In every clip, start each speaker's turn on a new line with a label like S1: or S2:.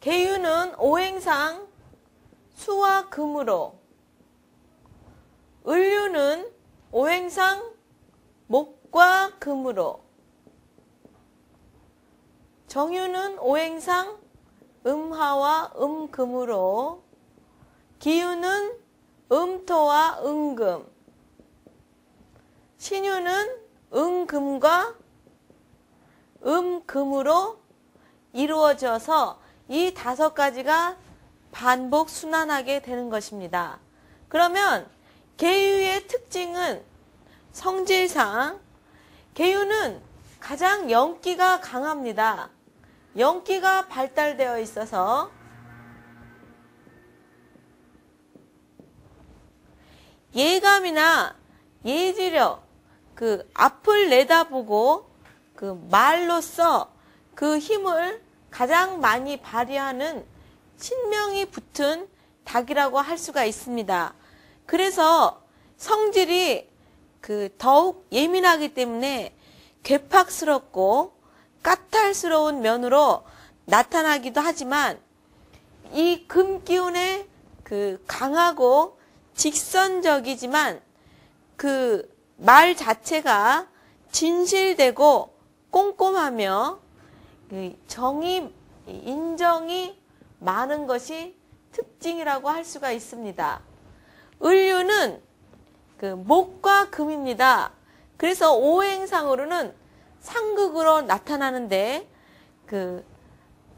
S1: 계유는 오행상 수와 금으로, 을류는 오행상 목과 금으로, 정유는 오행상 음화와 음금으로, 기유는 음토와 음금, 신유는 음금과 음금으로 이루어져서 이 5가지가 반복 순환하게 되는 것입니다. 그러면 계유의 특징은 성질상 계유는 가장 영기가 강합니다. 영기가 발달되어 있어서 예감이나 예지력, 그 앞을 내다보고 그 말로써 그 힘을 가장 많이 발휘하는 신명이 붙은 닭이라고 할 수가 있습니다. 그래서 성질이 더욱 예민하기 때문에 괴팍스럽고 까탈스러운 면으로 나타나기도 하지만 이 금기운의 강하고 직선적이지만 그 말 자체가 진실되고 꼼꼼하며 정의, 인정이 많은 것이 특징이라고 할 수가 있습니다. 을류는 목과 금입니다. 그래서 오행상으로는 상극으로 나타나는데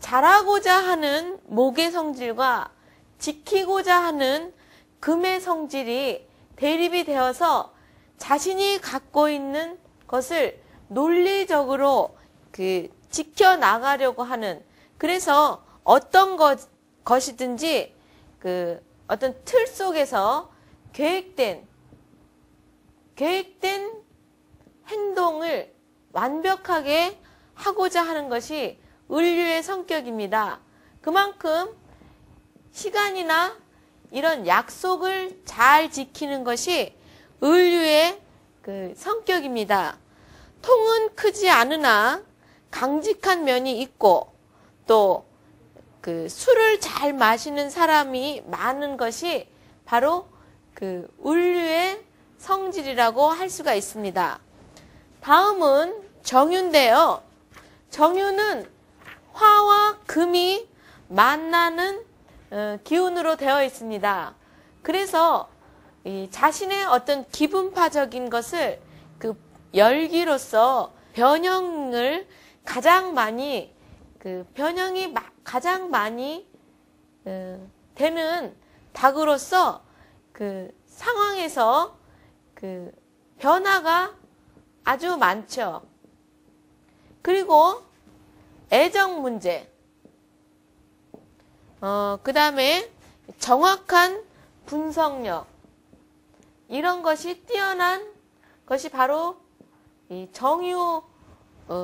S1: 잘하고자 하는 목의 성질과 지키고자 하는 금의 성질이 대립이 되어서 자신이 갖고 있는 것을 논리적으로 지켜나가려고 하는, 그래서 어떤 것이든지 어떤 틀 속에서 계획된 행동을 완벽하게 하고자 하는 것이 을류의 성격입니다. 그만큼 시간이나 이런 약속을 잘 지키는 것이 을류의 성격입니다. 통은 크지 않으나 강직한 면이 있고 또 술을 잘 마시는 사람이 많은 것이 바로 을류의 성질이라고 할 수가 있습니다. 다음은 정유인데요. 정유는 화와 금이 만나는 기운으로 되어 있습니다. 그래서 자신의 어떤 기분파적인 것을 열기로서 변형을 가장 많이 변형이 가장 많이 되는 닭으로서 상황에서 변화가 아주 많죠. 그리고 애정 문제, 그 다음에 정확한 분석력, 이런 것이 뛰어난 것이 바로 이 정유,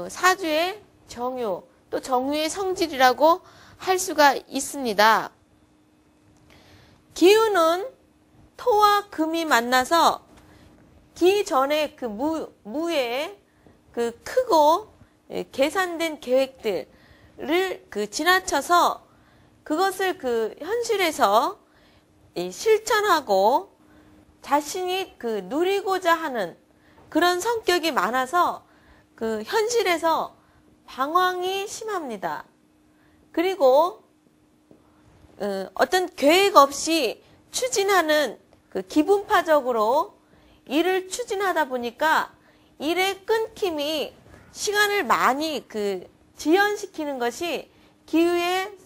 S1: 사주의 정유, 또 정유의 성질이라고 할 수가 있습니다. 기유는 토와 금이 만나서 기 전에 무에 크고 계산된 계획들을 지나쳐서 그것을 현실에서 실천하고 자신이 누리고자 하는 그런 성격이 많아서 현실에서 방황이 심합니다. 그리고 어떤 계획 없이 추진하는 기분파적으로 일을 추진하다 보니까 일의 끊김이 시간을 많이 지연시키는 것이 기유의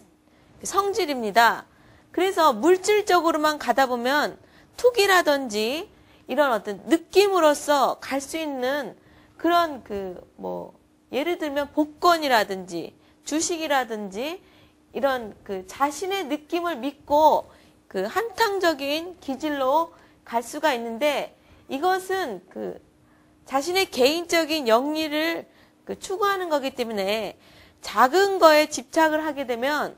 S1: 성질입니다. 그래서 물질적으로만 가다 보면 투기라든지 이런 어떤 느낌으로서 갈 수 있는 그런 예를 들면 복권이라든지 주식이라든지 이런 자신의 느낌을 믿고 한탕적인 기질로 갈 수가 있는데, 이것은 자신의 개인적인 영리를 추구하는 거기 때문에 작은 거에 집착을 하게 되면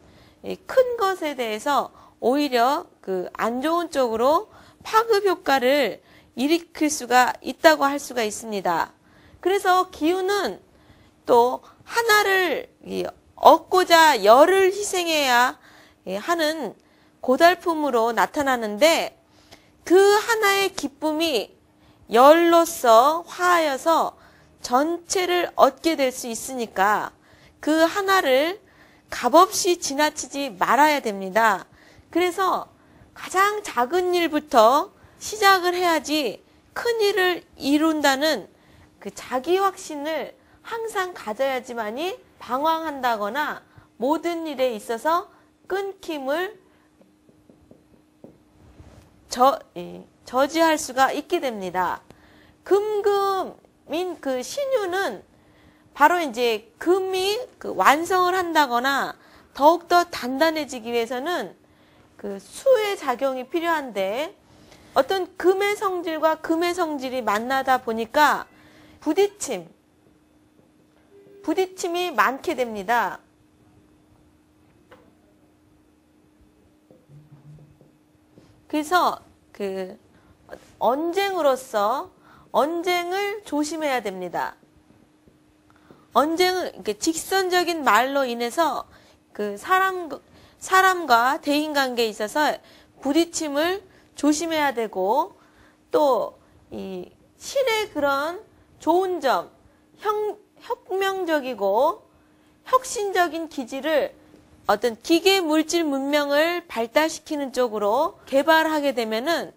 S1: 큰 것에 대해서 오히려 안 좋은 쪽으로 파급 효과를 일으킬 수가 있다고 할 수가 있습니다. 그래서 기유는 또 하나를 얻고자 열을 희생해야 하는 고달픔으로 나타나는데, 그 하나의 기쁨이 열로서 화하여서 전체를 얻게 될 수 있으니까 그 하나를 값없이 지나치지 말아야 됩니다. 그래서 가장 작은 일부터 시작을 해야지 큰 일을 이룬다는 그 자기 확신을 항상 가져야지만이 방황한다거나 모든 일에 있어서 끊김을 저지할 수가 있게 됩니다. 금금인 그 신유는 바로 이제 금이 그 완성을 한다거나 더욱더 단단해지기 위해서는 그 수의 작용이 필요한데, 어떤 금의 성질과 금의 성질이 만나다 보니까 부딪힘이 많게 됩니다. 그래서 그 언쟁을 조심해야 됩니다. 언쟁을 이렇게 직선적인 말로 인해서 그 사람과 대인 관계에 있어서 부딪힘을 조심해야 되고, 또 이 신의 그런 좋은 점, 혁명적이고 혁신적인 기질을 어떤 기계 물질 문명을 발달시키는 쪽으로 개발하게 되면은,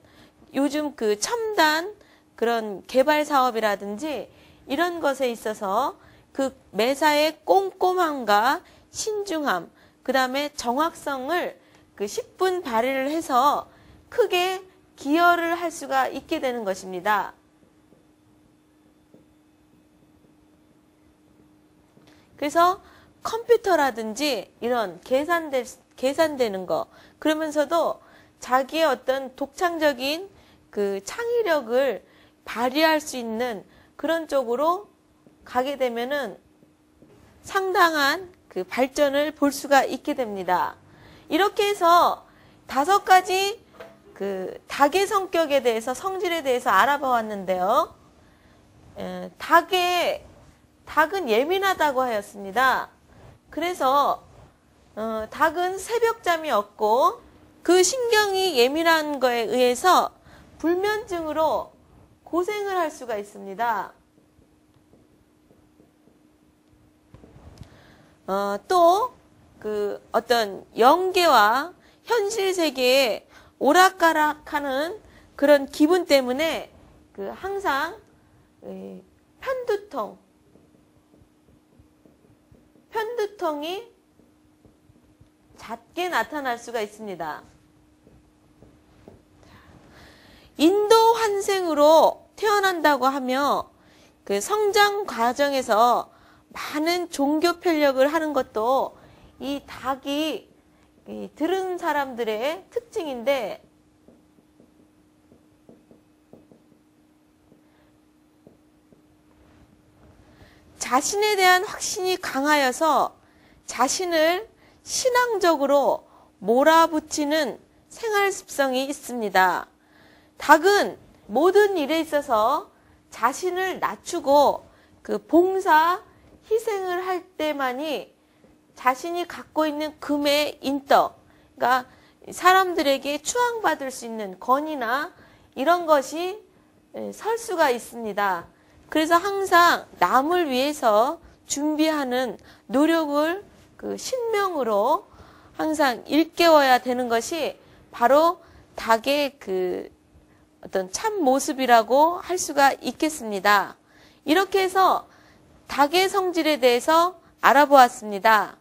S1: 요즘 그 첨단 그런 개발 사업이라든지 이런 것에 있어서 그 매사의 꼼꼼함과 신중함, 그 다음에 정확성을 그 10분 발휘를 해서 크게 기여를 할 수가 있게 되는 것입니다. 그래서 컴퓨터라든지 이런 계산되는 거, 그러면서도 자기의 어떤 독창적인 그 창의력을 발휘할 수 있는 그런 쪽으로 가게 되면은 상당한 그 발전을 볼 수가 있게 됩니다. 이렇게 해서 5가지 그 닭의 성격에 대해서, 성질에 대해서 알아봐 왔는데요. 닭은 예민하다고 하였습니다. 그래서 닭은 새벽잠이 없고, 그 신경이 예민한 거에 의해서 불면증으로 고생을 할 수가 있습니다. 또 그 어떤 영계와 현실 세계에 오락가락하는 그런 기분 때문에 그 항상 편두통이 잦게 나타날 수가 있습니다. 인도 환생으로 태어난다고 하며 그 성장 과정에서 많은 종교 편력을 하는 것도 이 닭이 들은 사람들의 특징인데, 자신에 대한 확신이 강하여서 자신을 신앙적으로 몰아붙이는 생활 습성이 있습니다. 닭은 모든 일에 있어서 자신을 낮추고 그 봉사, 희생을 할 때만이 자신이 갖고 있는 금의 인덕, 그러니까 사람들에게 추앙받을 수 있는 권위나 이런 것이 설 수가 있습니다. 그래서 항상 남을 위해서 준비하는 노력을 그 신명으로 항상 일깨워야 되는 것이 바로 닭의 그 어떤 참 모습이라고 할 수가 있겠습니다. 이렇게 해서 닭의 성질에 대해서 알아보았습니다.